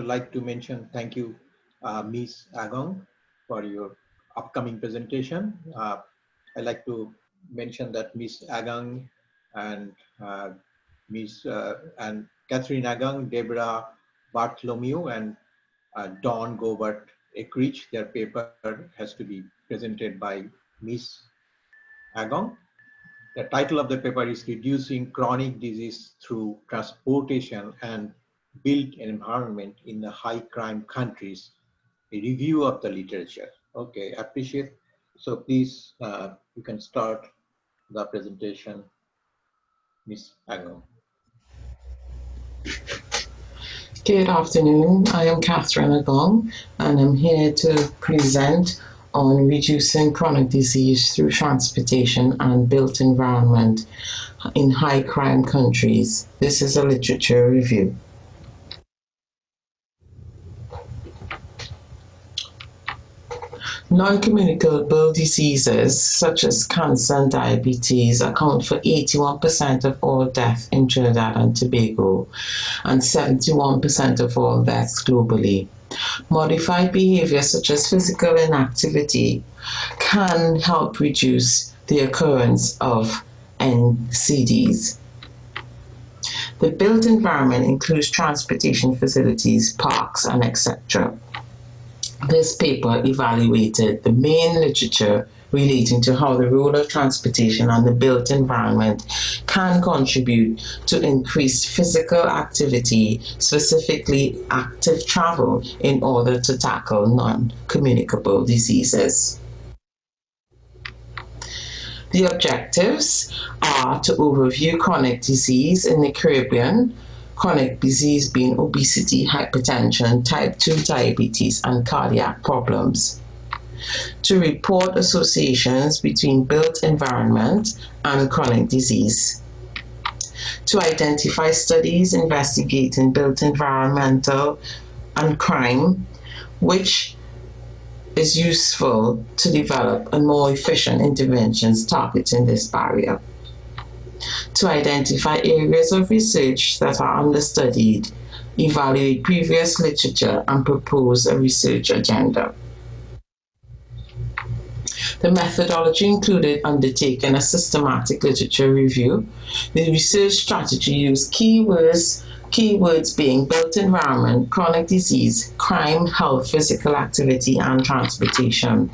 like to mention thank you, Ms. Agong, for your upcoming presentation. I'd like to mention that Ms. Agong and Ms. And Catherine Agong, Deborah Bartholomew, and Dawn Gobert Ekrich, their paper has to be presented by Ms. Agong. The title of the paper is Reducing Chronic Disease Through Transportation and Built Environment in the High Crime Countries, a review of the literature. Okay, appreciate. So please, you can start the presentation, Ms. Agong. Good afternoon. I am Catherine Agong, and I'm here to present on reducing chronic disease through transportation and built environment in high crime countries. This is a literature review. Non-communicable diseases such as cancer and diabetes account for 81% of all deaths in Trinidad and Tobago and 71% of all deaths globally. Modified behavior such as physical inactivity can help reduce the occurrence of NCDs. The built environment includes transportation facilities, parks, and etc. This paper evaluated the main literature relating to how the role of transportation and the built environment can contribute to increased physical activity, specifically active travel, in order to tackle non-communicable diseases. The objectives are to overview chronic disease in the Caribbean, chronic disease being obesity, hypertension, type 2 diabetes, and cardiac problems. To report associations between built environment and chronic disease. To identify studies investigating built environmental and crime, which is useful to develop a more efficient interventions targeting this barrier. To identify areas of research that are understudied, evaluate previous literature, and propose a research agenda. The methodology included undertaking a systematic literature review. The research strategy used keywords being built environment, chronic disease, crime, health, physical activity, and transportation.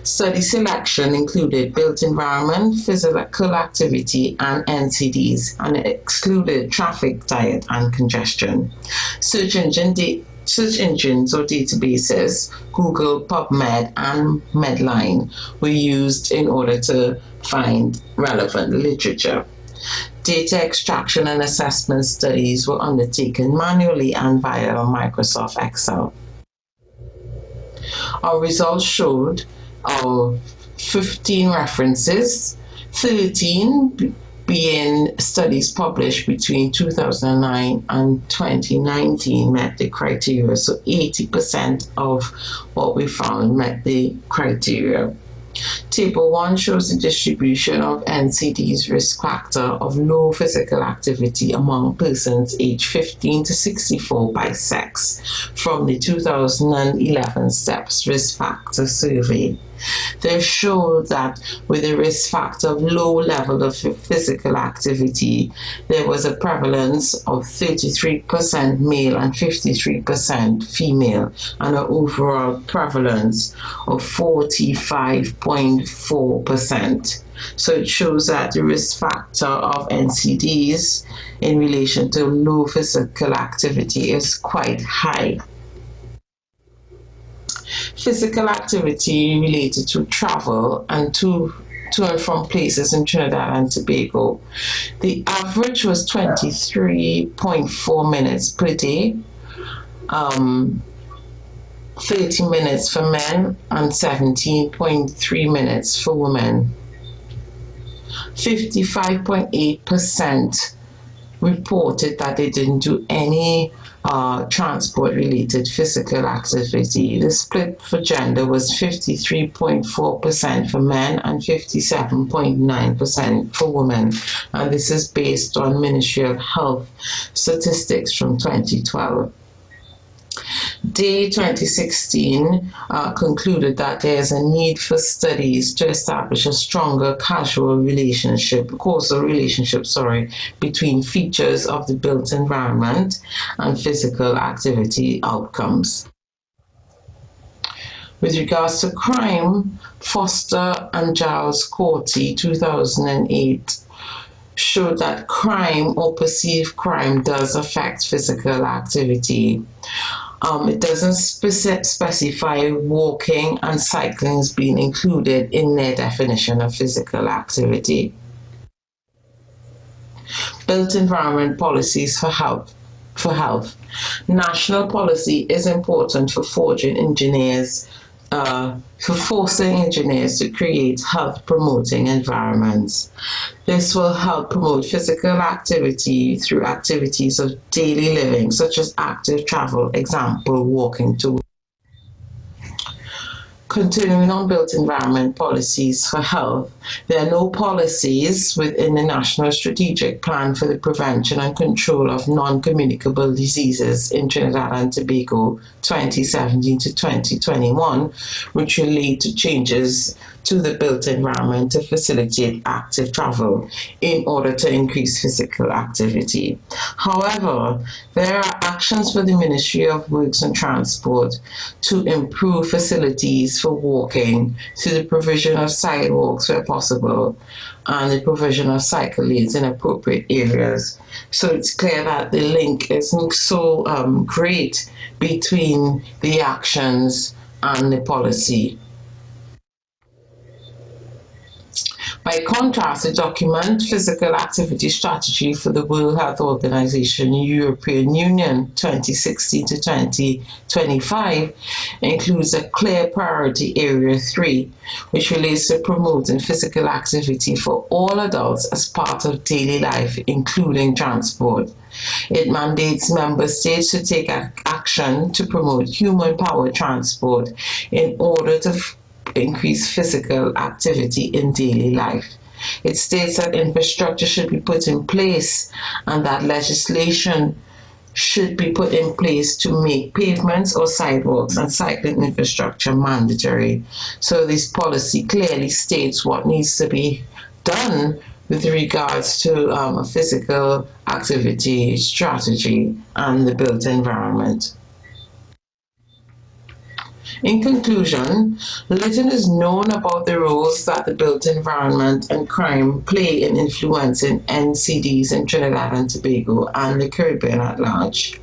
Study selection included built environment, physical activity, and NCDs, and it excluded traffic, diet, and congestion. Search engines or databases, Google, PubMed, and Medline, were used in order to find relevant literature. Data extraction and assessment studies were undertaken manually and via Microsoft Excel. Our results showed 15 references, 13 being studies published between 2009 and 2019 met the criteria. So 80% of what we found met the criteria. Table 1 shows the distribution of NCD's risk factor of low physical activity among persons aged 15 to 64 by sex from the 2011 STEPS risk factor survey. They showed that with a risk factor of low level of physical activity, there was a prevalence of 33% male and 53% female, and an overall prevalence of 45.4%. So it shows that the risk factor of NCDs in relation to low physical activity is quite high. Physical activity related to travel and to and from places in Trinidad and Tobago. The average was 23.4 minutes per day, 30 minutes for men and 17.3 minutes for women. 55.8% reported that they didn't do any transport-related physical activity. The split for gender was 53.4% for men and 57.9% for women, and this is based on Ministry of Health statistics from 2012. Day 2016 concluded that there is a need for studies to establish a stronger causal relationship between features of the built environment and physical activity outcomes. With regards to crime, Foster and Giles Corti 2008 showed that crime or perceived crime does affect physical activity. It doesn't specify walking and cycling as being included in their definition of physical activity. Built environment policies for health. National policy is important for forcing engineers to create health-promoting environments. This will help promote physical activity through activities of daily living, such as active travel, example, walking to. Continuing on built environment policies for health, there are no policies within the National Strategic Plan for the Prevention and Control of Non-Communicable Diseases in Trinidad and Tobago 2017 to 2021, which relate to changes to the built environment to facilitate active travel in order to increase physical activity. However, there are actions for the Ministry of Works and Transport to improve facilities for walking through the provision of sidewalks where possible and the provision of cycle lanes in appropriate areas. So it's clear that the link isn't so great between the actions and the policy. By contrast, the document Physical Activity Strategy for the World Health Organization European Union 2016 to 2025 includes a clear priority area 3, which relates to promoting physical activity for all adults as part of daily life, including transport. It mandates member states to take action to promote human-powered transport in order to increase physical activity in daily life. It states that infrastructure should be put in place and that legislation should be put in place to make pavements or sidewalks and cycling infrastructure mandatory. So this policy clearly states what needs to be done with regards to a physical activity strategy and the built environment. In conclusion, little is known about the roles that the built environment and crime play in influencing NCDs in Trinidad and Tobago and the Caribbean at large.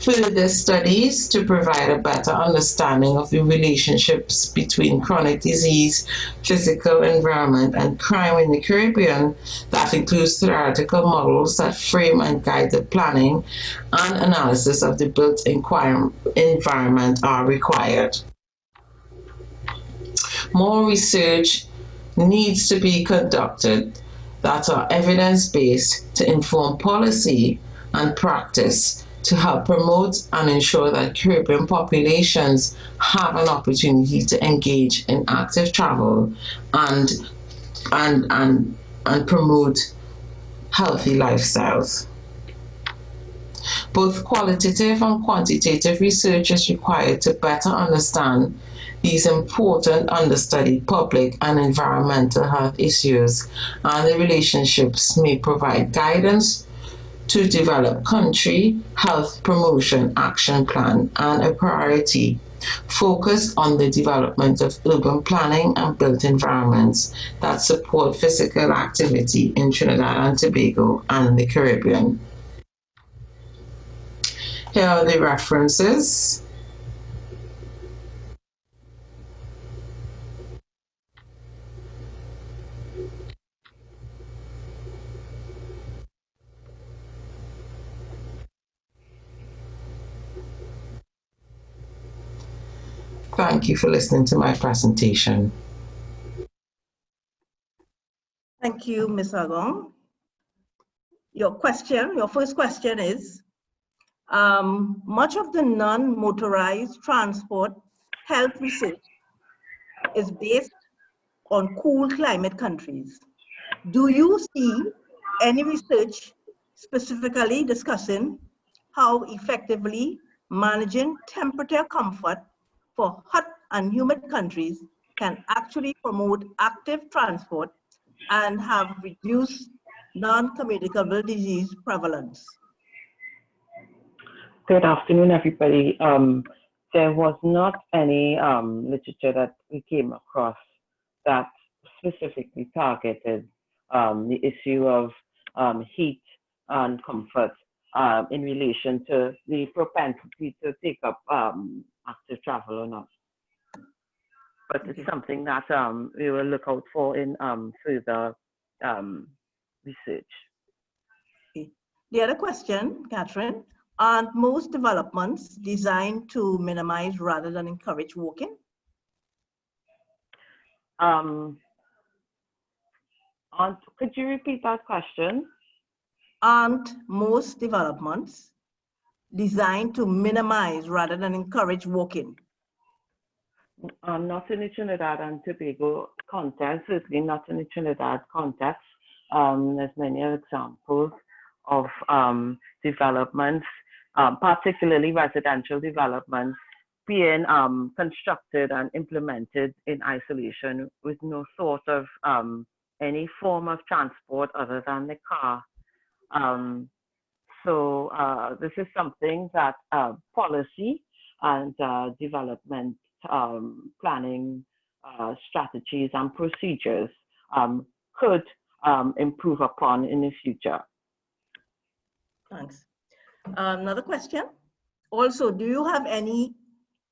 Further studies to provide a better understanding of the relationships between chronic disease, physical environment, and crime in the Caribbean, that includes theoretical models that frame and guide the planning and analysis of the built environment are required. More research needs to be conducted that are evidence-based to inform policy and practice to help promote and ensure that Caribbean populations have an opportunity to engage in active travel and promote healthy lifestyles. Both qualitative and quantitative research is required to better understand these important understudied public and environmental health issues, and the relationships may provide guidance to develop country health promotion action plan and a priority focused on the development of urban planning and built environments that support physical activity in Trinidad and Tobago and the Caribbean. Here are the references. Thank you for listening to my presentation. Thank you, Ms. Agong. Your first question is, much of the non-motorized transport health research is based on cool climate countries. Do you see any research specifically discussing how effectively managing temperature comfort for hot and humid countries can actually promote active transport and have reduced non-communicable disease prevalence? Good afternoon, everybody. There was not any literature that we came across that specifically targeted the issue of heat and comfort in relation to the propensity to take up active travel or not. But it's something that we will look out for in further research. Okay. The other question, Catherine, aren't most developments designed to minimize rather than encourage walking? Could you repeat that question? Aren't most developments designed to minimize rather than encourage walking? Not in the Trinidad and Tobago context, certainly not in the Trinidad context. There's many examples of developments, particularly residential developments, being constructed and implemented in isolation with no sort of any form of transport other than the car. So this is something that policy and development planning strategies and procedures could improve upon in the future. Thanks. Another question. Also, do you have any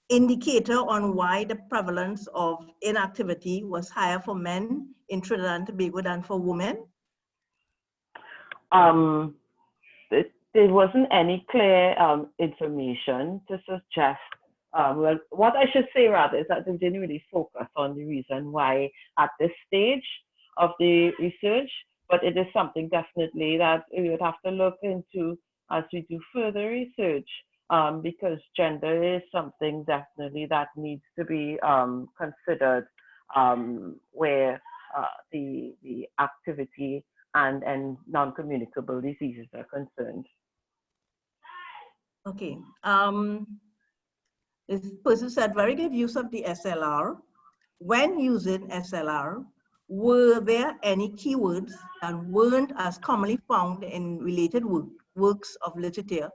indicator on why the prevalence of inactivity was higher for men in Trinidad and Tobago than for women? There wasn't any clear information to suggest. Well, what I should say rather is that they didn't really focus on the reason why at this stage of the research, but it is something definitely that we would have to look into as we do further research, because gender is something definitely that needs to be considered where the activity and non-communicable diseases are concerned. Okay. This person said, very good use of the SLR. When using SLR, were there any keywords that weren't as commonly found in related works of literature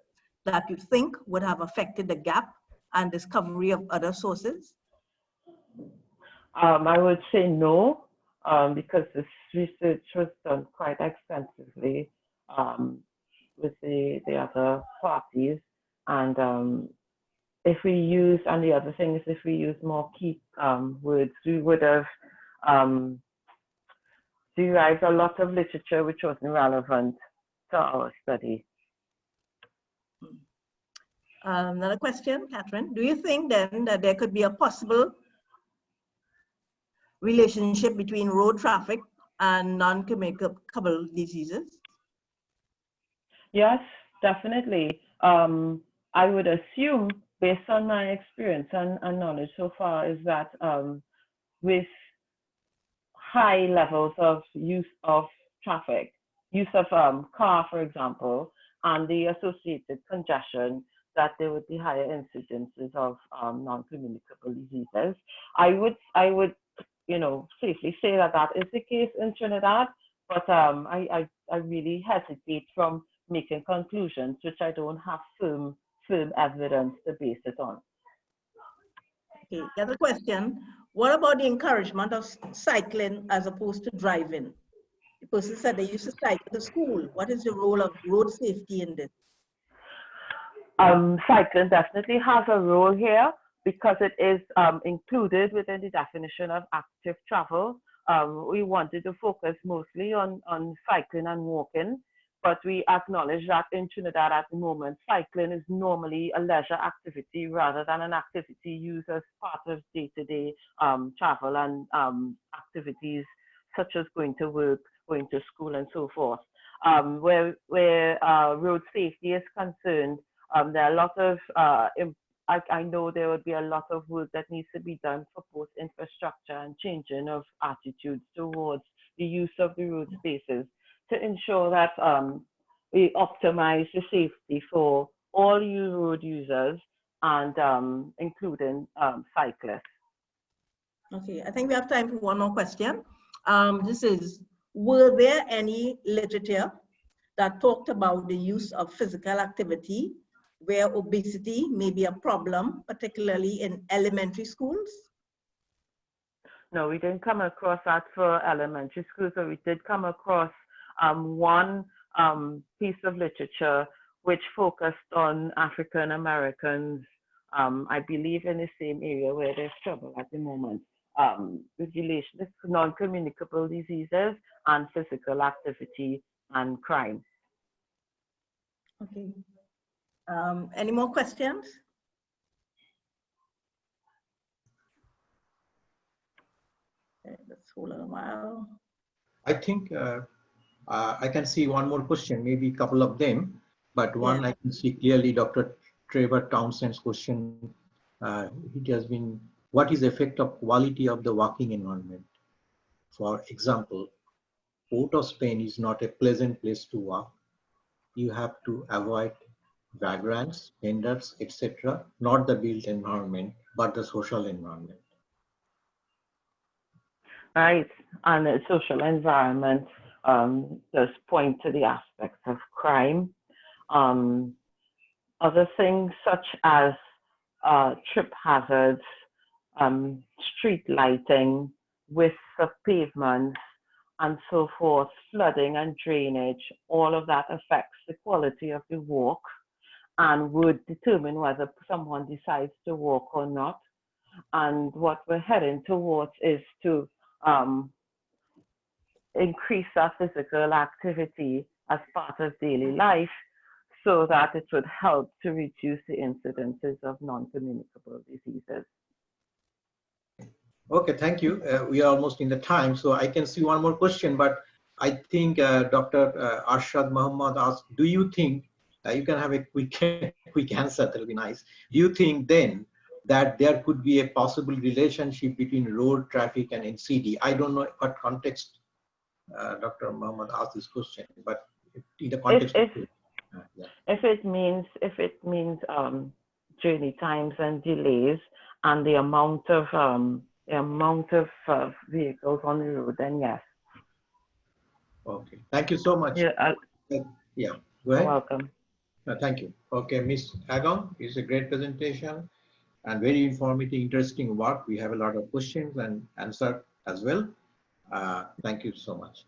that you think would have affected the gap and discovery of other sources? I would say no, because this research was done quite extensively with the other parties, and if we use, and the other thing is if we use more key words, we would have derived a lot of literature which wasn't relevant to our study. Another question, Catherine. Do you think then that there could be a possible relationship between road traffic and non-communicable diseases? Yes, definitely. I would assume, based on my experience and knowledge so far, is that with high levels of use of traffic, use of car, for example, and the associated congestion, that there would be higher incidences of non-communicable diseases. I would, safely say that that is the case in Trinidad, but I really hesitate from making conclusions which I don't have firm evidence to base it on. Okay, the other question, what about the encouragement of cycling as opposed to driving? The person said they used to cycle to school. What is the role of road safety in this? Cycling definitely has a role here because it is included within the definition of active travel. We wanted to focus mostly on cycling and walking, but we acknowledge that in Trinidad at the moment, cycling is normally a leisure activity rather than an activity used as part of day-to-day travel and activities such as going to work, going to school, and so forth. Where road safety is concerned, there are a lot of, I know there would be a lot of work that needs to be done for both infrastructure and changing of attitudes towards the use of the road spaces to ensure that we optimize the safety for all road users and including cyclists. Okay, I think we have time for one more question. This is, were there any literature that talked about the use of physical activity where obesity may be a problem, particularly in elementary schools? No, we didn't come across that for elementary schools, but we did come across one piece of literature which focused on African Americans, I believe in the same area where there's trouble at the moment, with relation to non-communicable diseases and physical activity and crime. Okay. Any more questions? Okay, let's hold on a while. I think I can see one more question, maybe a couple of them, but one I can see clearly Dr. Trevor Townsend's question. It has been, what is the effect of quality of the working environment? For example, Port of Spain is not a pleasant place to work. You have to avoid vagrants, vendors, etc. Not the built environment, but the social environment. Right, and the social environment does point to the aspects of crime. Other things such as trip hazards, street lighting, width of pavements, and so forth, flooding and drainage, all of that affects the quality of the walk and would determine whether someone decides to walk or not. And what we're heading towards is to increase our physical activity as part of daily life so that it would help to reduce the incidences of non-communicable diseases. Okay, thank you. We are almost in the time, so I can see one more question, but I think Dr. Arshad Muhammad asked, do you think, you can have a quick answer, that'll be nice. Do you think then that there could be a possible relationship between road traffic and NCD? I don't know what context Dr. Muhammad asked this question, but in the context if it means journey times and delays and the amount of vehicles on the road, then yes. Okay, thank you so much. Yeah, yeah, go ahead. You're welcome. Thank you. Okay, Ms. Agong, it's a great presentation and very informative, interesting work. We have a lot of questions and answers as well. Thank you so much.